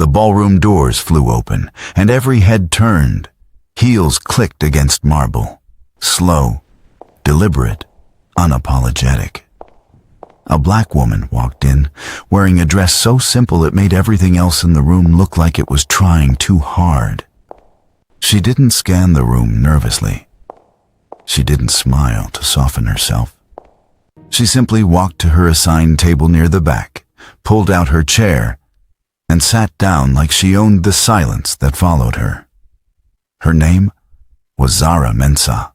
The ballroom doors flew open, and every head turned. Heels clicked against marble. Slow, deliberate, unapologetic. A black woman walked in, wearing a dress so simple it made everything else in the room look like it was trying too hard. She didn't scan the room nervously. She didn't smile to soften herself. She simply walked to her assigned table near the back, pulled out her chair, and sat down like she owned the silence that followed her. Her name was Zara Mensah,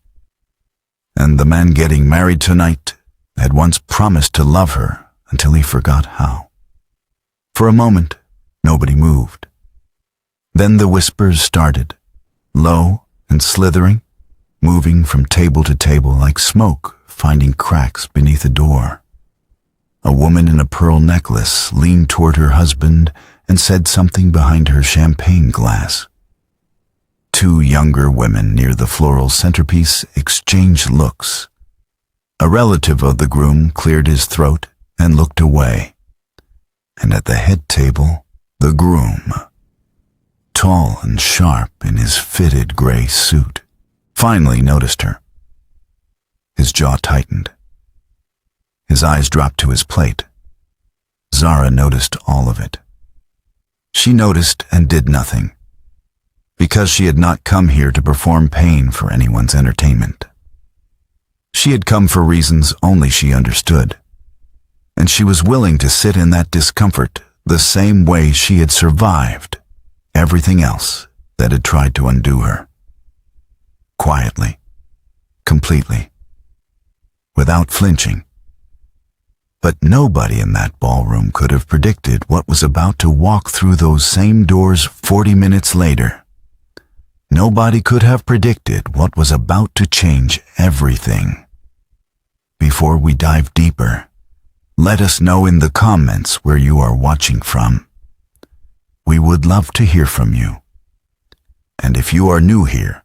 and the man getting married tonight had once promised to love her until he forgot how. For a moment, nobody moved. Then the whispers started, low and slithering, moving from table to table like smoke finding cracks beneath a door. A woman in a pearl necklace leaned toward her husband and said something behind her champagne glass. Two younger women near the floral centerpiece exchanged looks. A relative of the groom cleared his throat and looked away. And at the head table, the groom, tall and sharp in his fitted gray suit, finally noticed her. His jaw tightened. His eyes dropped to his plate. Zara noticed all of it. She noticed and did nothing, because she had not come here to perform pain for anyone's entertainment. She had come for reasons only she understood, and she was willing to sit in that discomfort the same way she had survived everything else that had tried to undo her. Quietly, completely, without flinching. But nobody in that ballroom could have predicted what was about to walk through those same doors 40 minutes later. Nobody could have predicted what was about to change everything. Before we dive deeper, let us know in the comments where you are watching from. We would love to hear from you. And if you are new here,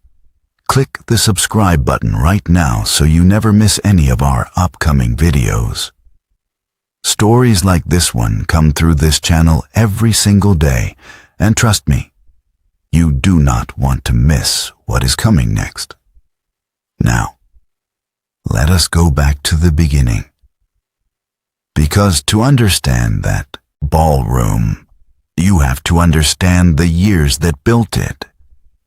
click the subscribe button right now so you never miss any of our upcoming videos. Stories like this one come through this channel every single day, and trust me, you do not want to miss what is coming next. Now, let us go back to the beginning. Because to understand that ballroom, you have to understand the years that built it.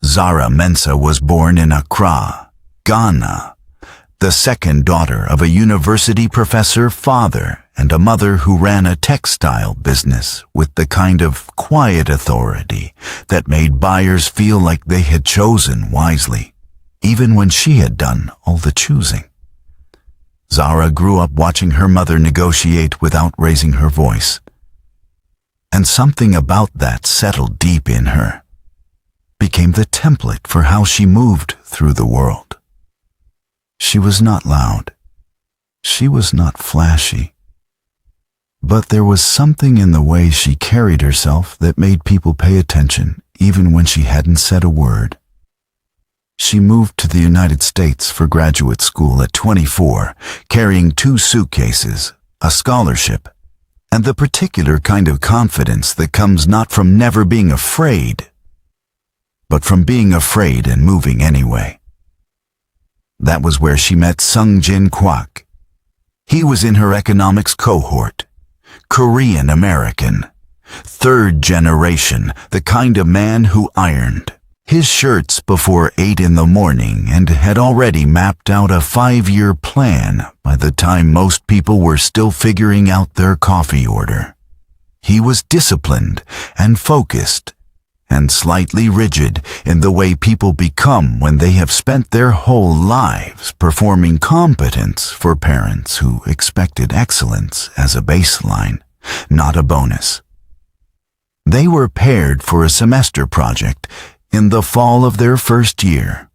Zara Mensah was born in Accra, Ghana, the second daughter of a university professor father and a mother who ran a textile business with the kind of quiet authority that made buyers feel like they had chosen wisely, even when she had done all the choosing. Zara grew up watching her mother negotiate without raising her voice. And something about that settled deep in her, became the template for how she moved through the world. She was not loud. She was not flashy. But there was something in the way she carried herself that made people pay attention even when she hadn't said a word. She moved to the United States for graduate school at 24, carrying 2 suitcases, a scholarship, and the particular kind of confidence that comes not from never being afraid, but from being afraid and moving anyway. That was where she met Sung Jin Kwak. He was in her economics cohort, Korean American, 3rd generation, the kind of man who ironed his shirts before 8 in the morning and had already mapped out a 5-year plan by the time most people were still figuring out their coffee order. He was disciplined and focused and slightly rigid in the way people become when they have spent their whole lives performing competence for parents who expected excellence as a baseline, not a bonus. They were paired for a semester project in the fall of their first year.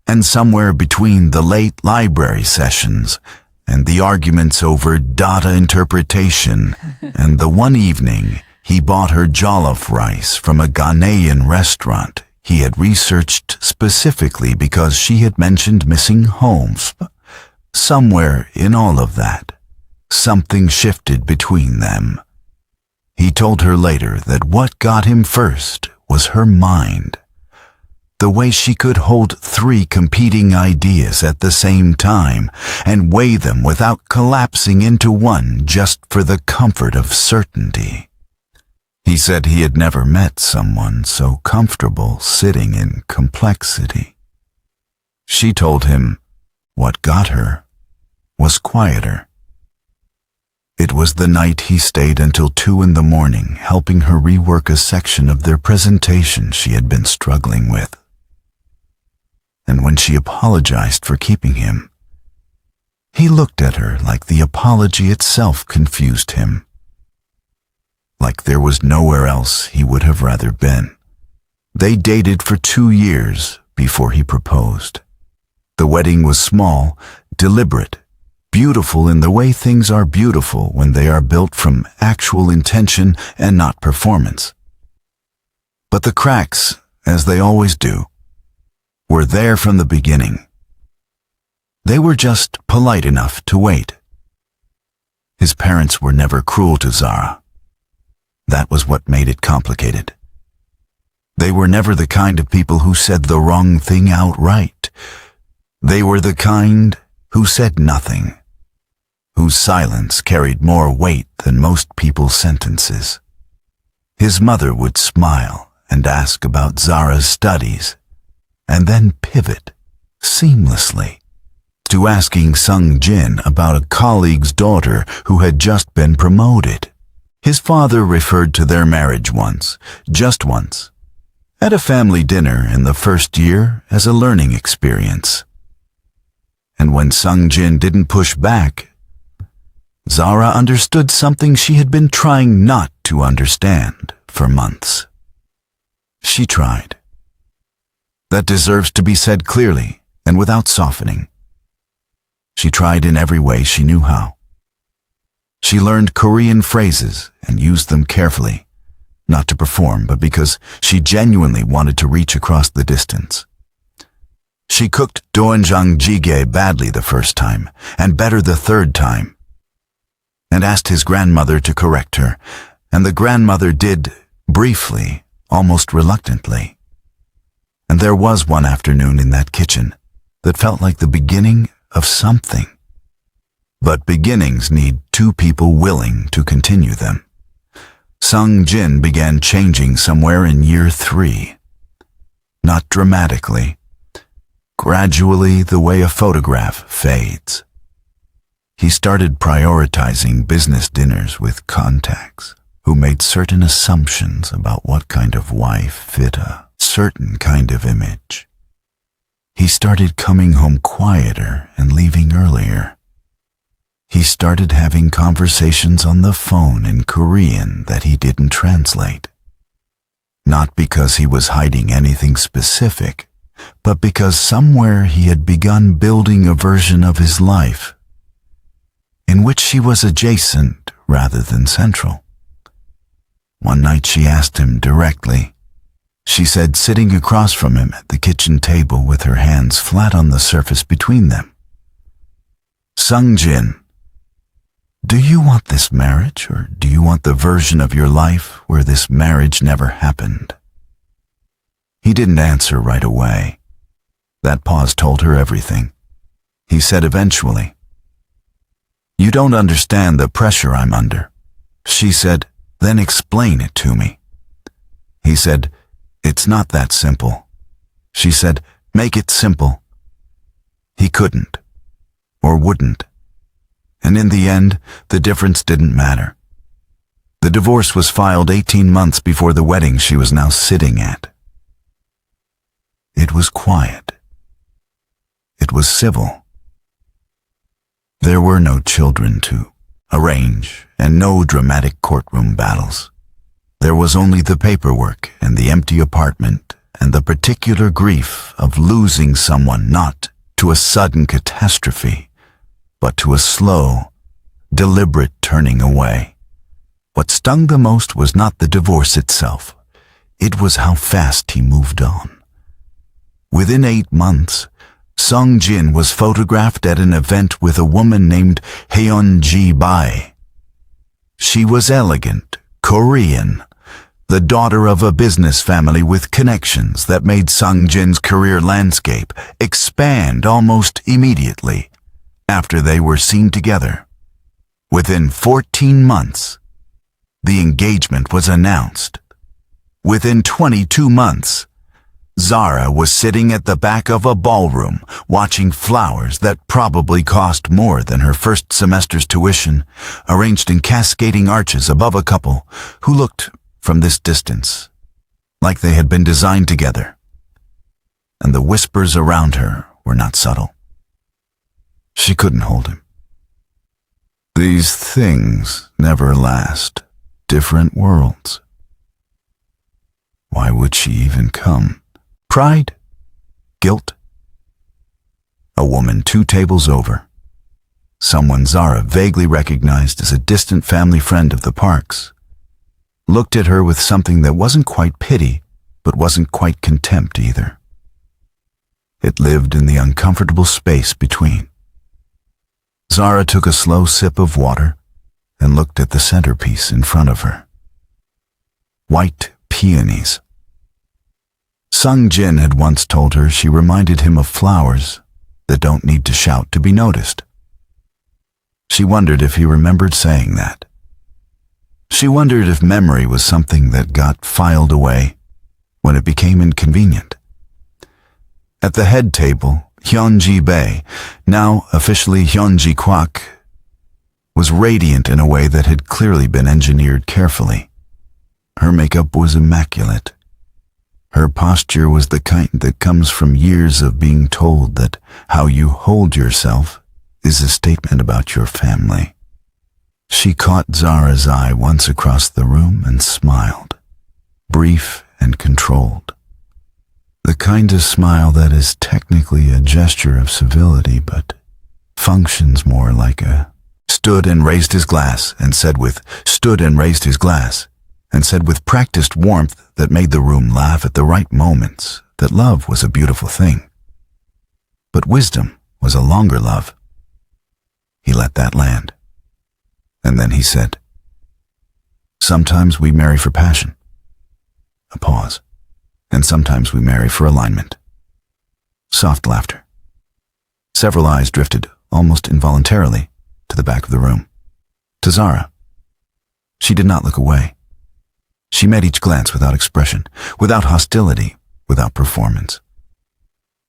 And somewhere between the late library sessions and the arguments over data interpretation and the one evening he bought her jollof rice from a Ghanaian restaurant he had researched specifically because she had mentioned missing homes. Somewhere in all of that, something shifted between them. He told her later that what got him first was her mind. The way she could hold three competing ideas at the same time and weigh them without collapsing into one just for the comfort of certainty. He said he had never met someone so comfortable sitting in complexity. She told him what got her was quieter. It was the night he stayed until 2 a.m, helping her rework a section of their presentation she had been struggling with. And when she apologized for keeping him, he looked at her like the apology itself confused him. Like there was nowhere else he would have rather been. They dated for 2 years before he proposed. The wedding was small, deliberate, beautiful in the way things are beautiful when they are built from actual intention and not performance. But the cracks, as they always do, were there from the beginning. They were just polite enough to wait. His parents were never cruel to Zara. That was what made it complicated. They were never the kind of people who said the wrong thing outright. They were the kind who said nothing, whose silence carried more weight than most people's sentences. His mother would smile and ask about Zara's studies, and then pivot seamlessly to asking Sung Jin about a colleague's daughter who had just been promoted. His father referred to their marriage once, just once, at a family dinner in the first year as a learning experience. And when Sung Jin didn't push back, Zara understood something she had been trying not to understand for months. She tried. That deserves to be said clearly and without softening. She tried in every way she knew how. She learned Korean phrases and used them carefully, not to perform, but because she genuinely wanted to reach across the distance. She cooked doenjang jjigae badly the first time, and better the third time, and asked his grandmother to correct her, and the grandmother did, briefly, almost reluctantly. And there was one afternoon in that kitchen that felt like the beginning of something. But beginnings need 2 people willing to continue them. Sung Jin began changing somewhere in year 3. Not dramatically. Gradually, the way a photograph fades. He started prioritizing business dinners with contacts who made certain assumptions about what kind of wife fit a certain kind of image. He started coming home quieter and leaving earlier. He started having conversations on the phone in Korean that he didn't translate. Not because he was hiding anything specific, but because somewhere he had begun building a version of his life in which she was adjacent rather than central. One night she asked him directly. She said, sitting across from him at the kitchen table with her hands flat on the surface between them, "Sung Jin, do you want this marriage, or do you want the version of your life where this marriage never happened?" He didn't answer right away. That pause told her everything. He said eventually, "You don't understand the pressure I'm under." She said, "Then explain it to me." He said, "It's not that simple." She said, "Make it simple." He couldn't, or wouldn't. And in the end, the difference didn't matter. The divorce was filed 18 months before the wedding she was now sitting at. It was quiet. It was civil. There were no children to arrange and no dramatic courtroom battles. There was only the paperwork and the empty apartment and the particular grief of losing someone, not to a sudden catastrophe, but to a slow, deliberate turning away. What stung the most was not the divorce itself. It was how fast he moved on. Within 8 months, Sung Jin was photographed at an event with a woman named Hyun Ji Bai. She was elegant, Korean, the daughter of a business family with connections that made Sung Jin's career landscape expand almost immediately after they were seen together. Within 14 months, the engagement was announced. Within 22 months, Zara was sitting at the back of a ballroom watching flowers that probably cost more than her first semester's tuition, arranged in cascading arches above a couple who looked, from this distance, like they had been designed together. And the whispers around her were not subtle. She couldn't hold him. These things never last. Different worlds. Why would she even come? Pride? Guilt? A woman 2 tables over. Someone Zara vaguely recognized as a distant family friend of the parks. Looked at her with something that wasn't quite pity, but wasn't quite contempt either. It lived in the uncomfortable space between. Zara took a slow sip of water and looked at the centerpiece in front of her. White peonies. Sung Jin had once told her she reminded him of flowers that don't need to shout to be noticed. She wondered if he remembered saying that. She wondered if memory was something that got filed away when it became inconvenient. At the head table, Hyunji Bae, now officially Hyunji Kwak, was radiant in a way that had clearly been engineered carefully. Her makeup was immaculate. Her posture was the kind that comes from years of being told that how you hold yourself is a statement about your family. She caught Zara's eye once across the room and smiled, brief and controlled. The kind of smile that is technically a gesture of civility, but functions more like a stood and raised his glass and said with practiced warmth that made the room laugh at the right moments that love was a beautiful thing. But wisdom was a longer love. He let that land. And then he said, "Sometimes we marry for passion." A pause. "And sometimes we marry for alignment." Soft laughter. Several eyes drifted, almost involuntarily, to the back of the room. To Zara. She did not look away. She met each glance without expression, without hostility, without performance.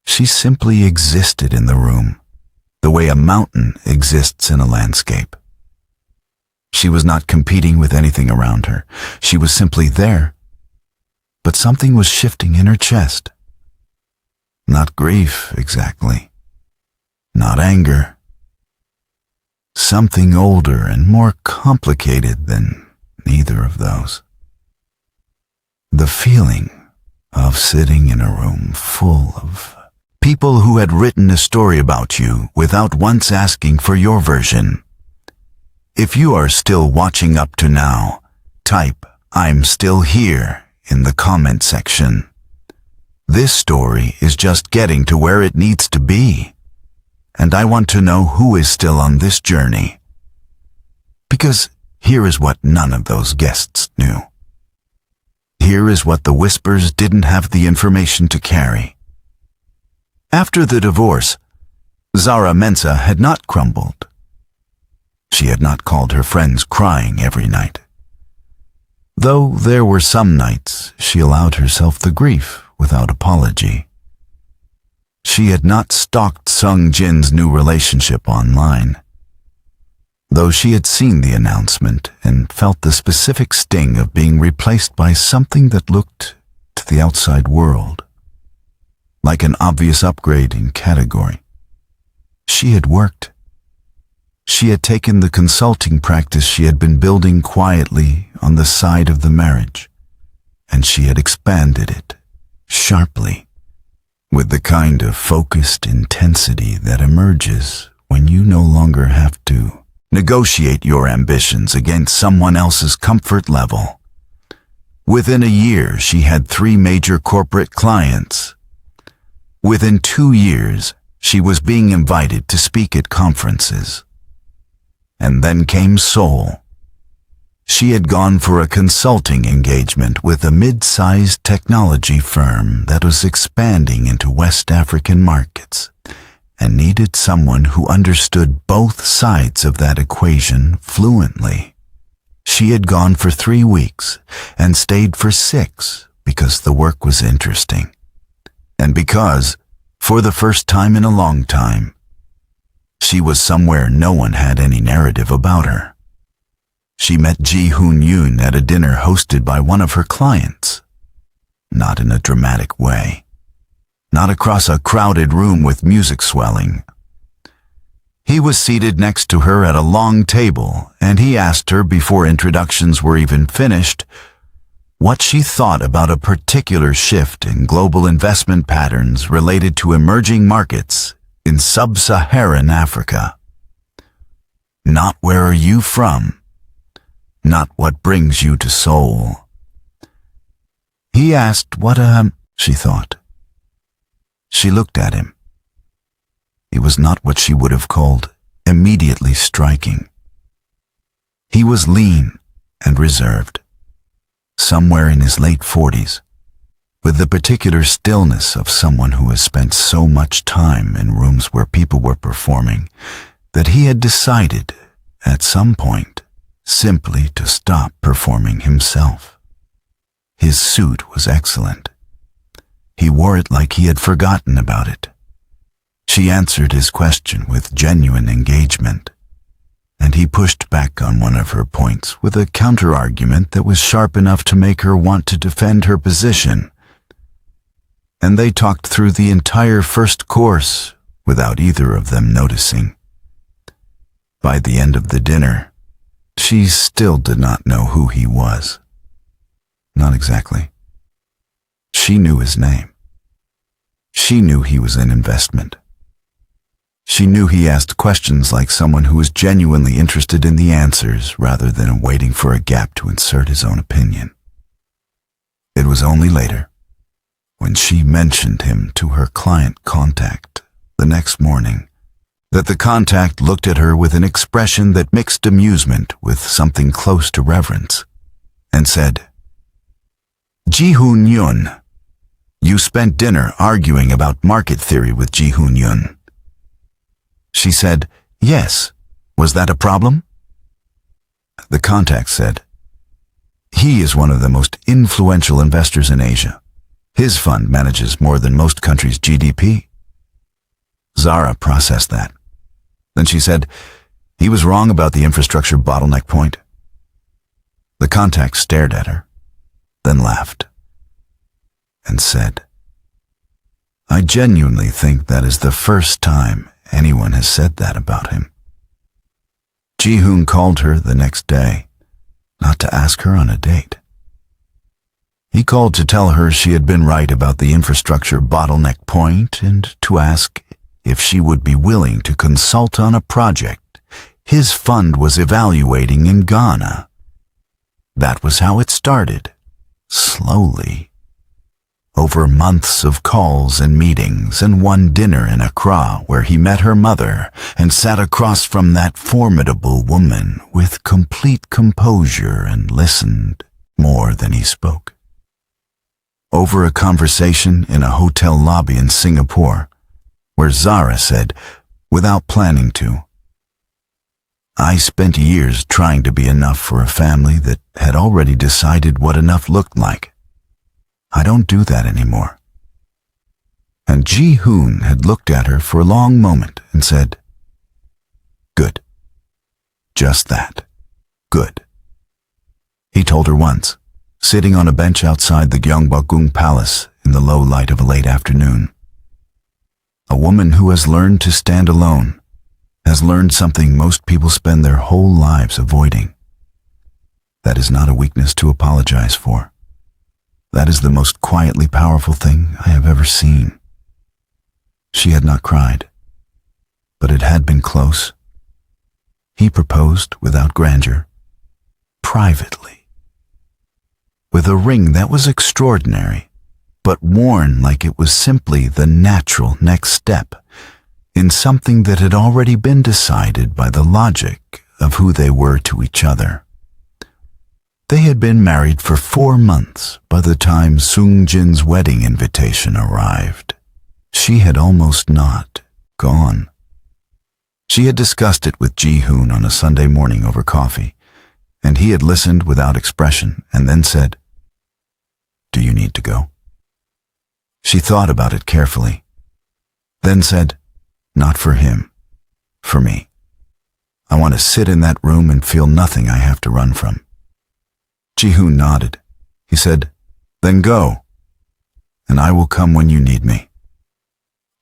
She simply existed in the room, the way a mountain exists in a landscape. She was not competing with anything around her. She was simply there. But something was shifting in her chest. Not grief, exactly. Not anger. Something older and more complicated than neither of those. The feeling of sitting in a room full of people who had written a story about you without once asking for your version. If you are still watching up to now, type "I'm still here" in the comment section. This story is just getting to where it needs to be, and I want to know who is still on this journey. Because here is what none of those guests knew. Here is what the whispers didn't have the information to carry. After the divorce, Zara Mensah had not crumbled. She had not called her friends crying every night. Though there were some nights she allowed herself the grief without apology. She had not stalked Sung Jin's new relationship online. Though she had seen the announcement and felt the specific sting of being replaced by something that looked, to the outside world, like an obvious upgrade in category. She had worked. She had taken the consulting practice she had been building quietly on the side of the marriage, and she had expanded it, sharply, with the kind of focused intensity that emerges when you no longer have to negotiate your ambitions against someone else's comfort level. Within a year, she had 3 major corporate clients. Within 2 years, she was being invited to speak at conferences. And then came Seoul. She had gone for a consulting engagement with a mid-sized technology firm that was expanding into West African markets and needed someone who understood both sides of that equation fluently. She had gone for 3 weeks and stayed for 6 because the work was interesting. And because, for the first time in a long time, she was somewhere no one had any narrative about her. She met Ji-hoon Yoon at a dinner hosted by one of her clients. Not in a dramatic way. Not across a crowded room with music swelling. He was seated next to her at a long table, and he asked her before introductions were even finished what she thought about a particular shift in global investment patterns related to emerging markets in sub-Saharan Africa. Not where are you from? Not what brings you to Seoul. He asked what she thought. She looked at him. He was not what she would have called immediately striking. He was lean and reserved, somewhere in his late 40s, with the particular stillness of someone who has spent so much time in rooms where people were performing that he had decided, at some point, simply to stop performing himself. His suit was excellent. He wore it like he had forgotten about it. She answered his question with genuine engagement, and he pushed back on one of her points with a counter-argument that was sharp enough to make her want to defend her position. And they talked through the entire first course without either of them noticing. By the end of the dinner, she still did not know who he was. Not exactly. She knew his name. She knew he was an investment. She knew he asked questions like someone who was genuinely interested in the answers rather than waiting for a gap to insert his own opinion. It was only later, when she mentioned him to her client contact the next morning, that the contact looked at her with an expression that mixed amusement with something close to reverence, and said, "Ji-hoon Yoon, you spent dinner arguing about market theory with Ji-hoon Yoon." She said, "Yes. Was that a problem?" The contact said, "He is one of the most influential investors in Asia. His fund manages more than most countries' GDP. Zara processed that. Then she said, "He was wrong about the infrastructure bottleneck point." The contact stared at her, then laughed, and said, "I genuinely think that is the first time anyone has said that about him." Ji-hoon called her the next day, not to ask her on a date. He called to tell her she had been right about the infrastructure bottleneck point and to ask if she would be willing to consult on a project his fund was evaluating in Ghana. That was how it started, slowly. Over months of calls and meetings and one dinner in Accra where he met her mother and sat across from that formidable woman with complete composure and listened more than he spoke. Over a conversation in a hotel lobby in Singapore, where Zara said, without planning to, "I spent years trying to be enough for a family that had already decided what enough looked like. I don't do that anymore." And Ji-hoon had looked at her for a long moment and said, "Good. Just that. Good." He told her once, sitting on a bench outside the Gyeongbokgung Palace in the low light of a late afternoon. A woman who has learned to stand alone has learned something most people spend their whole lives avoiding. That is not a weakness to apologize for. That is the most quietly powerful thing I have ever seen. She had not cried, but it had been close. He proposed without grandeur, privately, with a ring that was extraordinary, but worn like it was simply the natural next step in something that had already been decided by the logic of who they were to each other. They had been married for 4 months by the time Seung-jin's wedding invitation arrived. She had almost not gone. She had discussed it with Ji-hoon on a Sunday morning over coffee, and he had listened without expression and then said, "Do you need to go?" She thought about it carefully, then said, "Not for him, for me. I want to sit in that room and feel nothing I have to run from." Ji-hoon nodded. He said, "Then go, and I will come when you need me."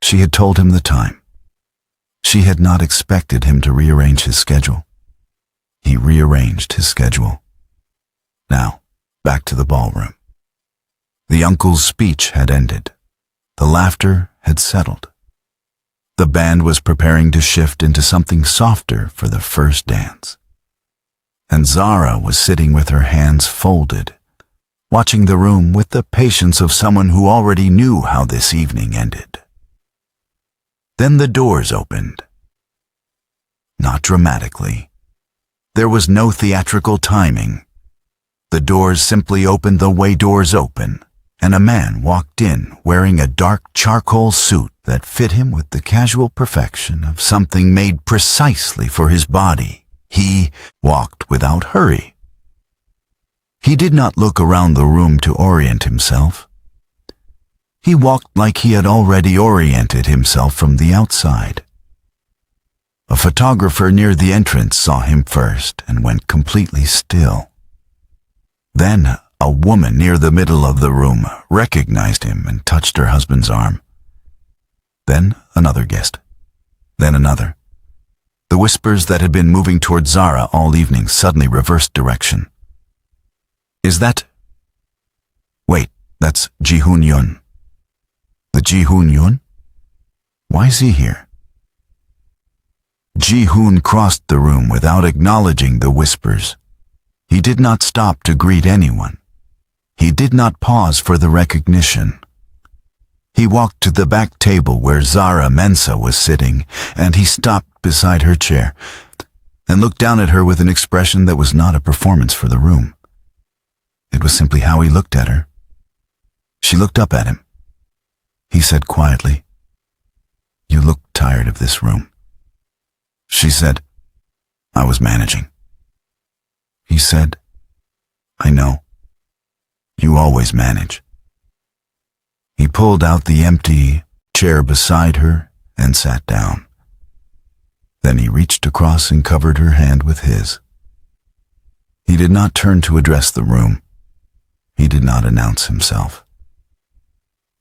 She had told him the time. She had not expected him to rearrange his schedule. He rearranged his schedule. Now, back to the ballroom. The uncle's speech had ended. The laughter had settled. The band was preparing to shift into something softer for the first dance. And Zara was sitting with her hands folded, watching the room with the patience of someone who already knew how this evening ended. Then the doors opened. Not dramatically. There was no theatrical timing. The doors simply opened the way doors open, and a man walked in wearing a dark charcoal suit that fit him with the casual perfection of something made precisely for his body. He walked without hurry. He did not look around the room to orient himself. He walked like he had already oriented himself from the outside. A photographer near the entrance saw him first and went completely still. Then a woman near the middle of the room recognized him and touched her husband's arm. Then another guest. Then another. The whispers that had been moving toward Zara all evening suddenly reversed direction. "Is that... Wait, that's Ji-hoon Yun." "The Ji-hoon Yun? Why is he here?" Ji-hoon crossed the room without acknowledging the whispers. He did not stop to greet anyone. He did not pause for the recognition. He walked to the back table where Zara Mensa was sitting, and he stopped beside her chair and looked down at her with an expression that was not a performance for the room. It was simply how he looked at her. She looked up at him. He said quietly, "You look tired of this room." She said, "I was managing." He said, "I know. You always manage." He pulled out the empty chair beside her and sat down. Then he reached across and covered her hand with his. He did not turn to address the room. He did not announce himself.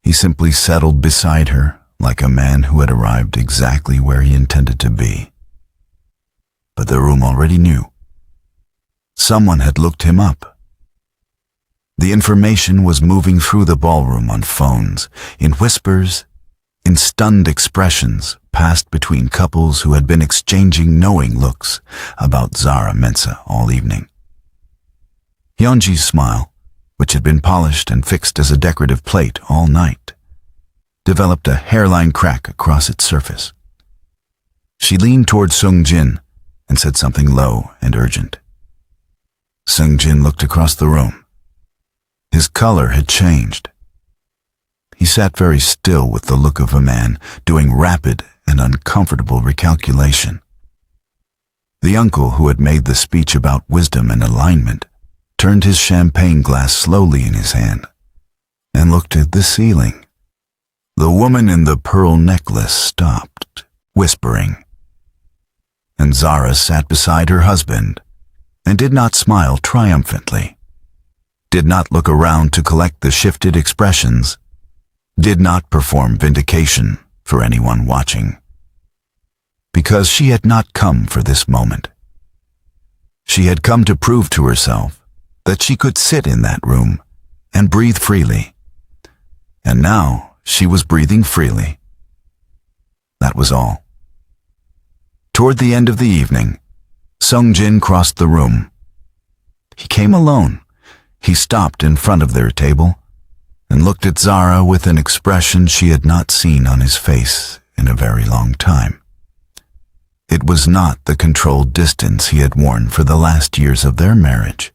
He simply settled beside her like a man who had arrived exactly where he intended to be. But the room already knew. Someone had looked him up. The information was moving through the ballroom on phones, in whispers, in stunned expressions passed between couples who had been exchanging knowing looks about Zara Mensa all evening. Hyunji's smile, which had been polished and fixed as a decorative plate all night, developed a hairline crack across its surface. She leaned toward Seung-jin and said something low and urgent. Seung-jin looked across the room. His color had changed. He sat very still with the look of a man doing rapid and uncomfortable recalculation. The uncle who had made the speech about wisdom and alignment turned his champagne glass slowly in his hand and looked at the ceiling. The woman in the pearl necklace stopped, whispering. And Zara sat beside her husband and did not smile triumphantly, did not look around to collect the shifted expressions, did not perform vindication for anyone watching. Because she had not come for this moment. She had come to prove to herself that she could sit in that room and breathe freely. And now she was breathing freely. That was all. Toward the end of the evening, Seung-jin crossed the room. He came alone. He stopped in front of their table and looked at Zara with an expression she had not seen on his face in a very long time. It was not the controlled distance he had worn for the last years of their marriage.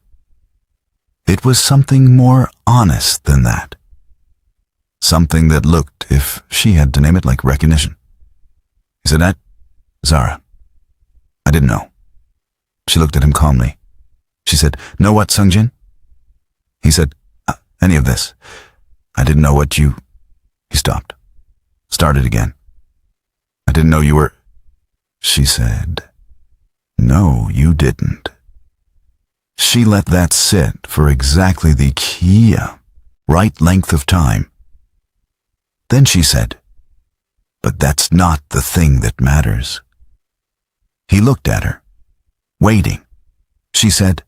It was something more honest than that. Something that looked, if she had to name it, like recognition. He said, Zara. I didn't know. She looked at him calmly. She said, know what, Sungjin? He said, any of this. I didn't know what you... He stopped. Started again. I didn't know you were... She said, no, you didn't. She let that sit for exactly the right length of time. Then she said, but that's not the thing that matters. He looked at her, waiting. She said,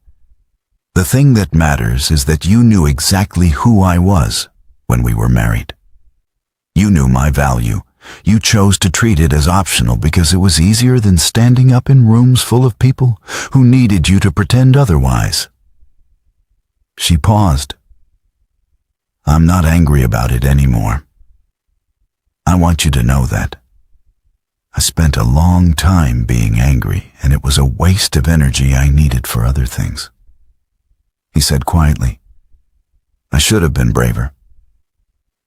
the thing that matters is that you knew exactly who I was when we were married. You knew my value. You chose to treat it as optional because it was easier than standing up in rooms full of people who needed you to pretend otherwise. She paused. I'm not angry about it anymore. I want you to know that. I spent a long time being angry, and it was a waste of energy I needed for other things. He said quietly, I should have been braver.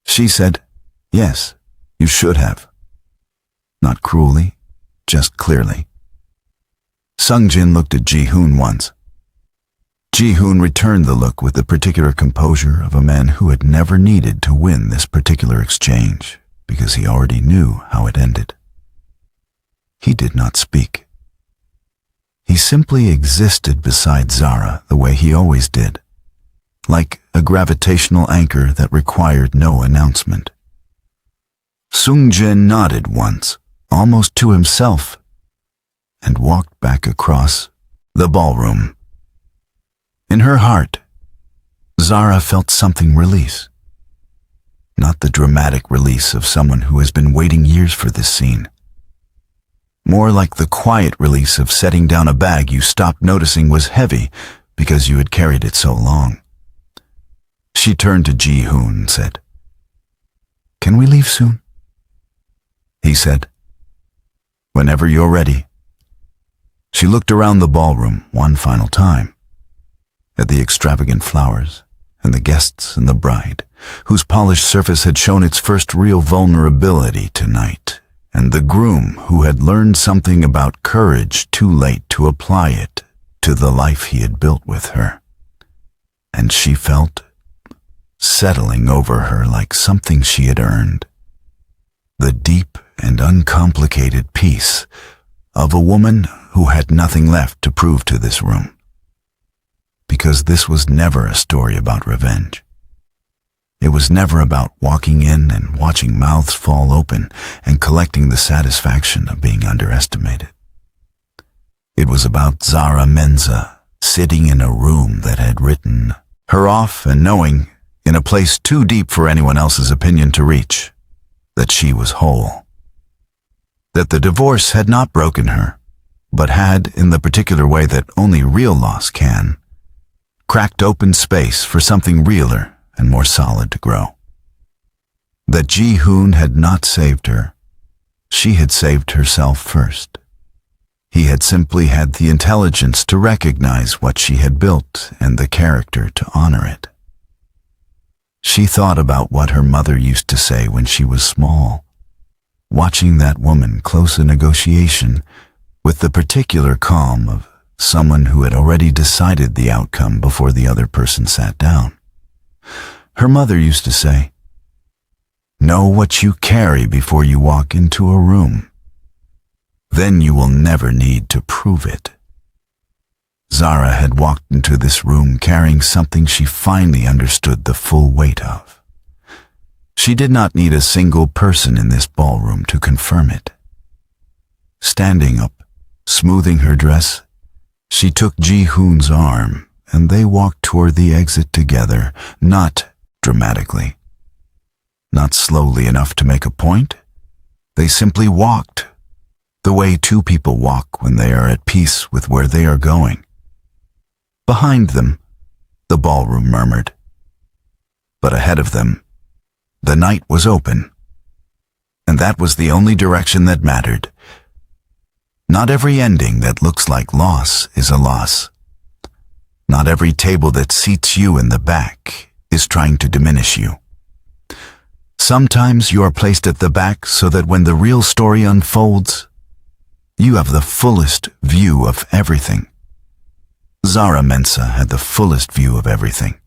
She said, yes, you should have. Not cruelly, just clearly. Sungjin looked at Ji-hoon once. Ji-hoon returned the look with the particular composure of a man who had never needed to win this particular exchange, because he already knew how it ended. He did not speak. He simply existed beside Zara the way he always did, like a gravitational anchor that required no announcement. Sungjin nodded once, almost to himself, and walked back across the ballroom. In her heart, Zara felt something release. Not the dramatic release of someone who has been waiting years for this scene. More like the quiet release of setting down a bag you stopped noticing was heavy because you had carried it so long. She turned to Ji-hoon and said, Can we leave soon? He said, Whenever you're ready. She looked around the ballroom one final time, at the extravagant flowers and the guests and the bride, whose polished surface had shown its first real vulnerability tonight, and the groom who had learned something about courage too late to apply it to the life he had built with her. And she felt settling over her like something she had earned. The deep and uncomplicated peace of a woman who had nothing left to prove to this room. Because this was never a story about revenge. It was never about walking in and watching mouths fall open and collecting the satisfaction of being underestimated. It was about Zara Menza sitting in a room that had written her off and knowing, in a place too deep for anyone else's opinion to reach, that she was whole. That the divorce had not broken her, but had, in the particular way that only real loss can, cracked open space for something realer and more solid to grow. That Ji-hoon had not saved her. She had saved herself first. He had simply had the intelligence to recognize what she had built and the character to honor it. She thought about what her mother used to say when she was small, watching that woman close a negotiation with the particular calm of someone who had already decided the outcome before the other person sat down. Her mother used to say, "Know what you carry before you walk into a room. Then you will never need to prove it." Zara had walked into this room carrying something she finally understood the full weight of. She did not need a single person in this ballroom to confirm it. Standing up, smoothing her dress, she took Ji-hoon's arm, and they walked toward the exit together, not dramatically. Not slowly enough to make a point. They simply walked, the way two people walk when they are at peace with where they are going. Behind them, the ballroom murmured. But ahead of them, the night was open, and that was the only direction that mattered. Not every ending that looks like loss is a loss. Not every table that seats you in the back is trying to diminish you. Sometimes you are placed at the back so that when the real story unfolds, you have the fullest view of everything. Zara Mensah had the fullest view of everything.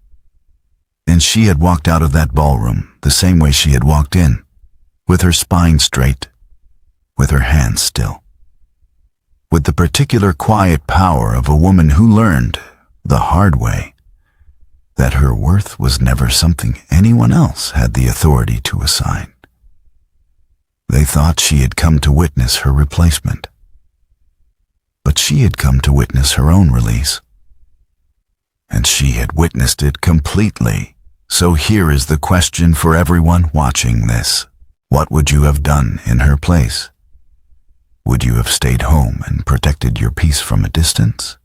And she had walked out of that ballroom the same way she had walked in, with her spine straight, with her hands still. With the particular quiet power of a woman who learned, the hard way, that her worth was never something anyone else had the authority to assign. They thought she had come to witness her replacement. But she had come to witness her own release. And she had witnessed it completely. So here is the question for everyone watching this. What would you have done in her place? Would you have stayed home and protected your peace from a distance?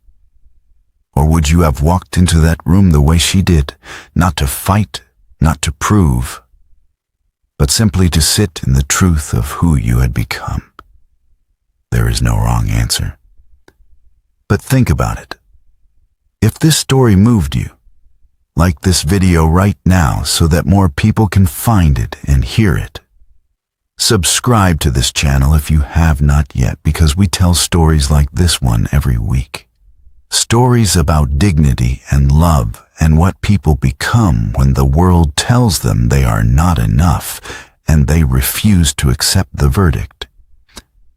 Or would you have walked into that room the way she did, not to fight, not to prove, but simply to sit in the truth of who you had become? There is no wrong answer. But think about it. If this story moved you, like this video right now so that more people can find it and hear it. Subscribe to this channel if you have not yet, because we tell stories like this one every week. Stories about dignity and love and what people become when the world tells them they are not enough and they refuse to accept the verdict.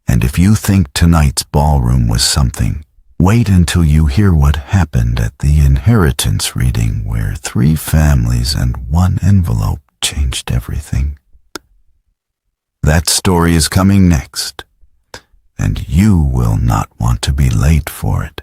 And if you think tonight's ballroom was something, wait until you hear what happened at the inheritance reading, where 3 families and 1 envelope changed everything. That story is coming next, and you will not want to be late for it.